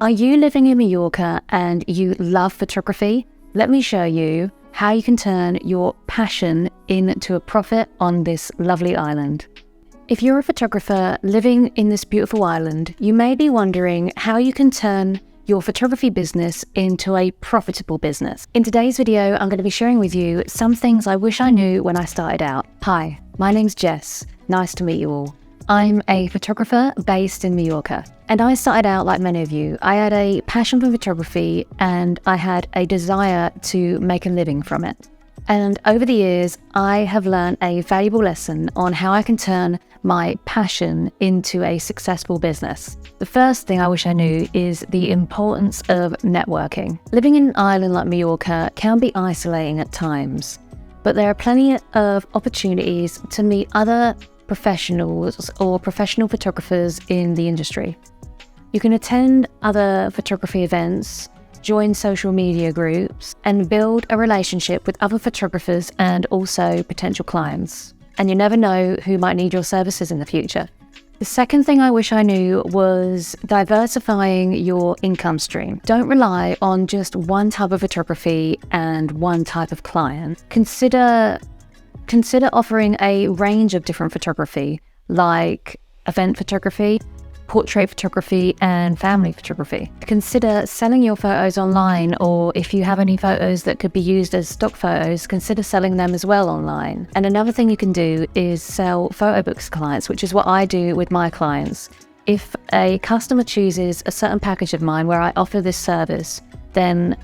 Are you living in Mallorca and you love photography? Let me show you how you can turn your passion into a profit on this lovely island. If you're a photographer living in this beautiful island, you may be wondering how you can turn your photography business into a profitable business. In today's video, I'm going to be sharing with you some things I wish I knew when I started out. Hi, my name's Jess. Nice to meet you all. I'm a photographer based in Mallorca, and I started out like many of you. I had a passion for photography and I had a desire to make a living from it. And over the years, I have learned a valuable lesson on how I can turn my passion into a successful business. The first thing I wish I knew is the importance of networking. Living in an island like Mallorca can be isolating at times, but there are plenty of opportunities to meet other professionals or professional photographers in the industry. You can attend other photography events, join social media groups, and build a relationship with other photographers and also potential clients. And you never know who might need your services in the future. The second thing I wish I knew was diversifying your income stream. Don't rely on just one type of photography and one type of client. Consider offering a range of different photography, like event photography, portrait photography, and family photography. Consider selling your photos online, or if you have any photos that could be used as stock photos, consider selling them as well online. And another thing you can do is sell photo books to clients, which is what I do with my clients. If a customer chooses a certain package of mine where I offer this service, then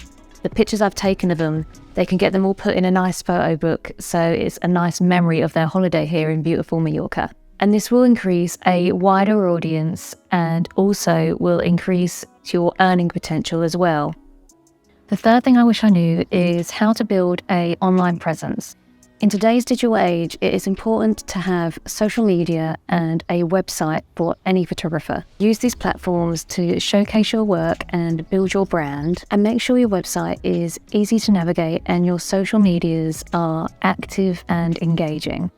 the pictures I've taken of them, they can get them all put in a nice photo book, so it's a nice memory of their holiday here in beautiful Mallorca. And this will increase a wider audience and also will increase your earning potential as well. The third thing I wish I knew is how to build an online presence. In today's digital age, it is important to have social media and a website for any photographer. Use these platforms to showcase your work and build your brand, and make sure your website is easy to navigate and your social medias are active and engaging.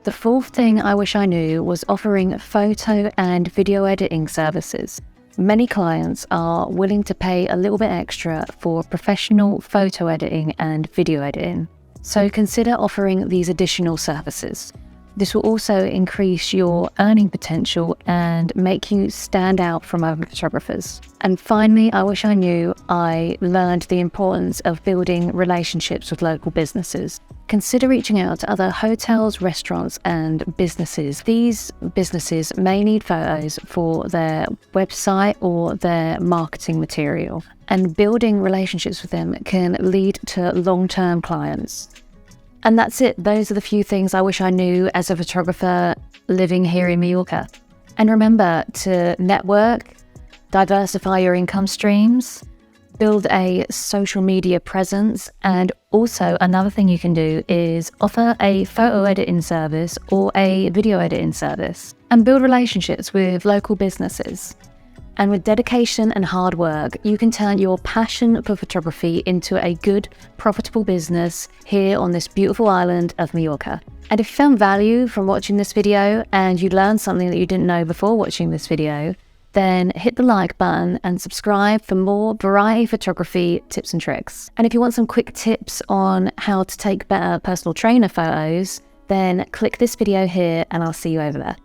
The fourth thing I wish I knew was offering photo and video editing services. Many clients are willing to pay a little bit extra for professional photo editing and video editing. So consider offering these additional services. This will also increase your earning potential and make you stand out from other photographers. And finally, I wish I knew I learned the importance of building relationships with local businesses. Consider reaching out to other hotels, restaurants, and businesses. These businesses may need photos for their website or their marketing material, and building relationships with them can lead to long-term clients. And that's it. Those are the few things I wish I knew as a photographer living here in Mallorca. And remember to network, diversify your income streams, build a social media presence, and also another thing you can do is offer a photo editing service or a video editing service, and build relationships with local businesses. And with dedication and hard work, you can turn your passion for photography into a good, profitable business here on this beautiful island of Mallorca. And if you found value from watching this video and you learned something that you didn't know before watching this video, then hit the like button and subscribe for more variety photography tips and tricks. And if you want some quick tips on how to take better personal trainer photos, then click this video here and I'll see you over there.